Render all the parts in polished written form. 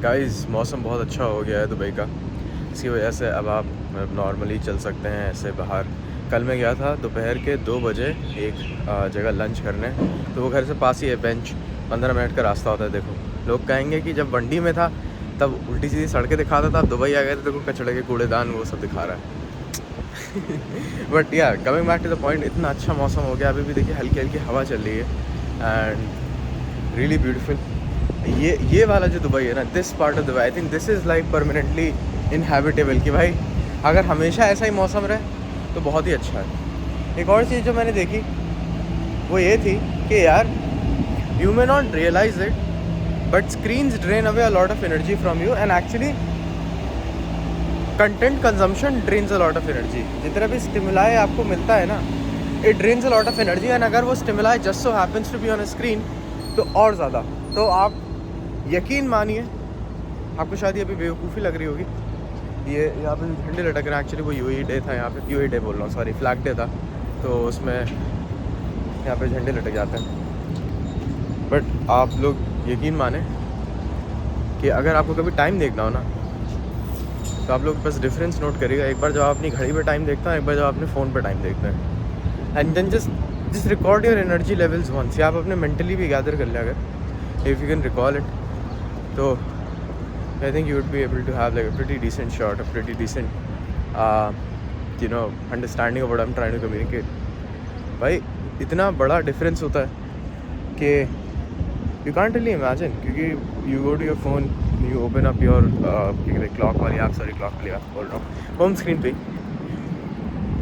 Guys मौसम बहुत अच्छा हो गया है दुबई का। इसकी वजह से अब आप नॉर्मली चल सकते हैं ऐसे बाहर। कल मैं गया था दोपहर के 2 बजे एक जगह लंच करने, तो वो घर से पास ही है, बेंच 15 मिनट का रास्ता होता है। देखो, लोग कहेंगे कि जब वंडी में था तब उल्टी सीधी सड़कें दिखाता था, दुबई आ गए तो देखो कचड़े के कूड़ेदान वो सब दिखा रहा है। बट यार coming back to the point, इतना अच्छा मौसम हो गया। अभी भी देखिए हल्की हल्की हवा चल रही है एंड रियली ब्यूटीफुल। ये वाला जो दुबई है ना, this part of Dubai, I think this is like permanently inhabitable. कि भाई अगर हमेशा ऐसा ही मौसम रहे तो बहुत ही अच्छा है। एक और चीज़ जो मैंने देखी वो ये थी कि यार you may not realise it but screens drain away a lot of energy from you and actually content consumption drains a lot of energy. जितना भी स्टिमुलाई आपको मिलता है ना, it drains a lot of energy. And अगर वो stimuli just so happens to be on a screen तो और ज़्यादा। तो आप यकीन मानिए, आपको शायद ये अभी बेवकूफ़ी लग रही होगी, ये यहाँ पे झंडे लटक रहे हैं। एक्चुअली वो यूएई डे था, यहाँ पे यूएई डे बोल रहा हूँ, सॉरी, फ्लैग डे था, तो उसमें यहाँ पे झंडे लटक जाते हैं। बट आप लोग यकीन माने कि अगर आपको कभी टाइम देखना हो ना, तो आप लोग बस डिफरेंस नोट करिएगा। एक बार जब आप अपनी घड़ी पे टाइम देखते हैं, एक बार जब अपने फ़ोन पे टाइम देखते हैं, and then just record your energy levels once. या आप अपने मेंटली भी गैदर कर लें, अगर if you can recall it, तो I think you would be able to have like a pretty decent shot, a pretty decent understanding of what I'm trying to communicate. भाई इतना बड़ा डिफरेंस होता है कि you can't really imagine, क्योंकि you go to your phone, you open up your clock वाली app, clock वाली app बोल रहा हूँ, होम स्क्रीन पे,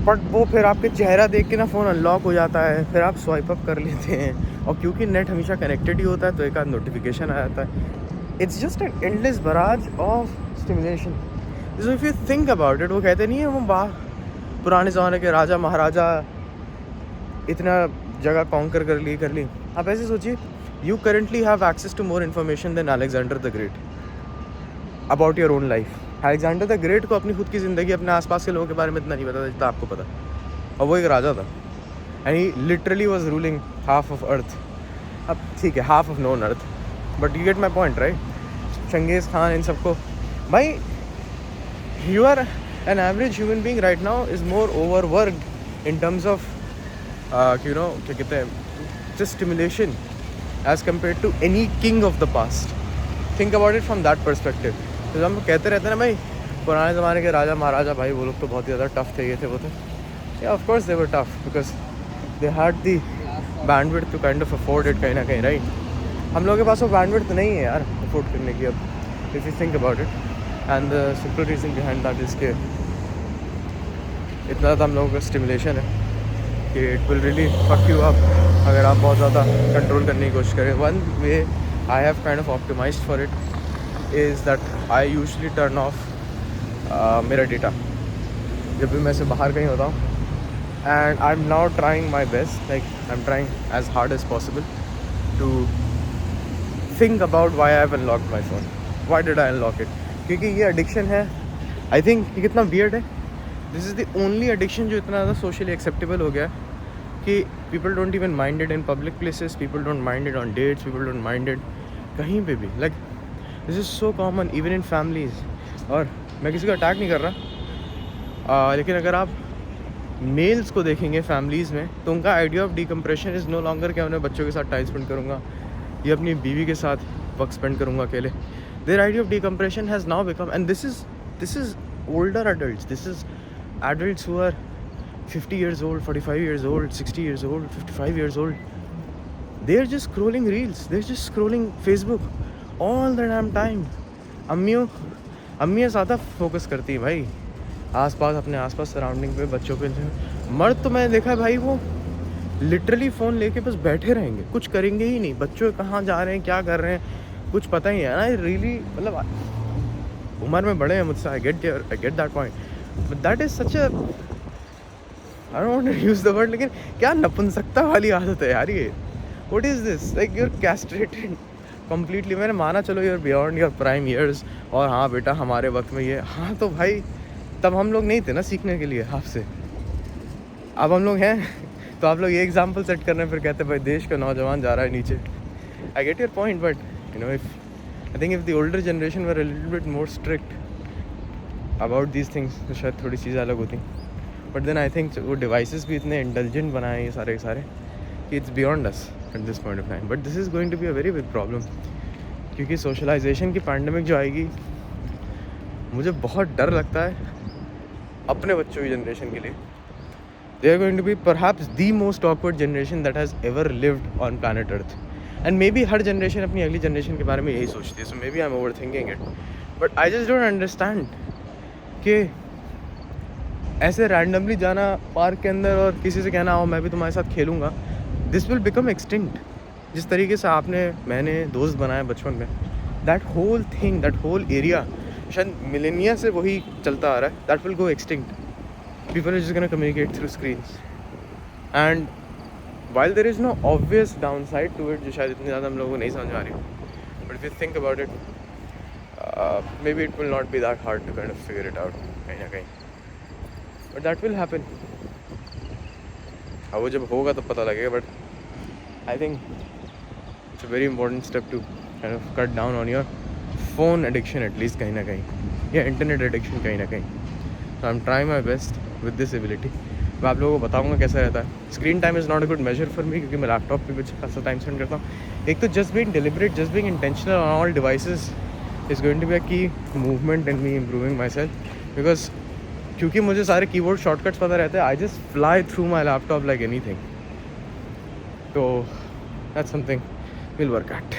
बट वो फिर आपके चेहरा देख के ना फ़ोन अनलॉक हो जाता है, फिर आप स्वाइप अप कर लेते हैं, और क्योंकि नेट हमेशा कनेक्टेड ही होता है तो एक आध नोटिफिकेशन आ जाता है। It's just an endless barrage of stimulation. So if you think about it, वो कहते नहीं है वो पुराने ज़माने के राजा महाराजा इतना जगह कॉन्कर कर ली। आप ऐसे सोचिए, you currently have access to more information than Alexander the Great about your own life. Alexander the Great को अपनी खुद की ज़िंदगी, अपने आसपास के लोगों के बारे में इतना नहीं पता था जितना आपको पता, और वो एक राजा था, and he literally was ruling half of earth. अब ठीक है, half of known earth, but you get my point, right? Changez Khan, इन सबको, भाई you are an average human being right now is more overworked in terms of क्या कहते हैं, just stimulation as compare to any king of the past. Think about it from that perspective. तो हम कहते रहते हैं ना भाई पुराने ज़माने के राजा महाराजा, भाई वो लोग तो बहुत ही ज़्यादा टफ थे, ये थे वो थे। या of course they were tough because they had the bandwidth to kind of afford it, कहीं ना कहीं, राइट? हम लोगों के पास वो बैंडविड्थ नहीं है यार अफोर्ड करने की। अब if you think about it, and the simple reason behind that is के इतना ज़्यादा हम लोगों का स्टिमुलेशन है कि it will really fuck you up अगर आप बहुत ज़्यादा कंट्रोल करने की कोशिश करें। One way I have kind of optimised for it is that I usually turn off मेरा डेटा जब भी मैं से बाहर कहीं होता हूँ, and I am now trying my best, like I am trying as hard as possible to think about why I have unlocked my phone. Why did I unlock it? क्योंकि ये एडिक्शन है, आई थिंक ये कितना weird है, this is the only addiction जो इतना ज़्यादा socially acceptable हो गया कि people don't even mind it in public places, people don't mind it on dates, people don't mind it कहीं पे भी, like this is so common even in families. और मैं किसी को अटैक नहीं कर रहा, लेकिन अगर आप मेल्स को देखेंगे फैमिलीज़ में, तो उनका idea of decompression is no longer कि मैं बच्चों के साथ टाइम स्पेंड करूँगा ये अपनी बीवी के साथ वक्त स्पेंड करूँगा अकेले। Their idea of decompression has now become, and this is older adults, this is adults who are 50 years old, 45 years old, 60 years old, 55 years old. They are just scrolling reels, they're just scrolling Facebook all the damn time. अम्मियाँ ज़्यादा focus करती हैं भाई आसपास, अपने आसपास surrounding पे, बच्चों पे। मर्द तो मैंने देखा है भाई, वो लिटरली फ़ोन लेके बस बैठे रहेंगे, कुछ करेंगे ही नहीं। बच्चों कहाँ जा रहे हैं, क्या कर रहे हैं, कुछ पता ही है ना। रियली मतलब उम्र में बड़े हैं मुझसे, I get that point, but that is such a, I don't want to use the word, लेकिन क्या नपुंसकता वाली आदत है यार ये। What is this, like you are castrated completely. मैंने माना चलो you are beyond your prime years, और हाँ बेटा हमारे वक्त में ये, हाँ तो भाई तब हम लोग नहीं थे ना सीखने के लिए आपसे, अब हम लोग हैं। तो आप लोग ये एग्जाम्पल सेट कर रहे हैं, फिर कहते हैं भाई देश का नौजवान जा रहा है नीचे। I get your point, but you know if I think if the older generation were a little bit more strict about these things तो शायद थोड़ी चीज़ें अलग होती, बट देन आई थिंक वो डिवाइसेस भी इतने इंटेलिजेंट बनाए ये सारे कि it's beyond us at this point of time. But this is going to be a very big problem, क्योंकि सोशलाइजेशन की पैंडमिक जो आएगी, मुझे बहुत डर लगता है अपने बच्चों की जनरेशन के लिए। They are going to be perhaps the most awkward generation that has ever lived on planet earth. And maybe हर जनरेशन अपनी अगली जनरेशन के बारे में यही सोचती है, so maybe I am overthinking it, but I just don't understand कि ऐसे रैंडमली जाना पार्क के अंदर और किसी से कहना आओ मैं भी तुम्हारे साथ खेलूँगा, दिस विल बिकम एक्सटिंक्ट। जिस तरीके से मैंने दोस्त बनाए बचपन में, that whole thing, that whole area शायद मिलेनिया से वही चलता आ रहा है, that will go extinct. People are just gonna communicate through screens, and while there is no obvious downside to it जो शायद इतनी ज़्यादा हम लोगों को नहीं समझ आ रही, but if you think about it maybe it will not be that hard to kind of figure it out कहीं ना कहीं, बट दैट विल हैपन। अब वो जब होगा तब पता लगेगा, but I think it's a very important step to kind of cut down on your phone addiction at least कहीं ना कहीं, या इंटरनेट एडिक्शन कहीं ना कहीं। So I am trying my best with this ability. मैं आप लोगों को बताऊंगा कैसा रहता है। Screen time is not a good measure for me, क्योंकि मैं लैपटॉप पे भी अच्छा खासा टाइम स्पेंड करता हूँ। एक तो just being deliberate, just being intentional on all devices is going to be a key movement in me improving myself, because क्योंकि मुझे सारे कीबोर्ड शॉर्टकट्स पता रहते हैं, I just fly through my laptop like anything. तो that's something will work eight.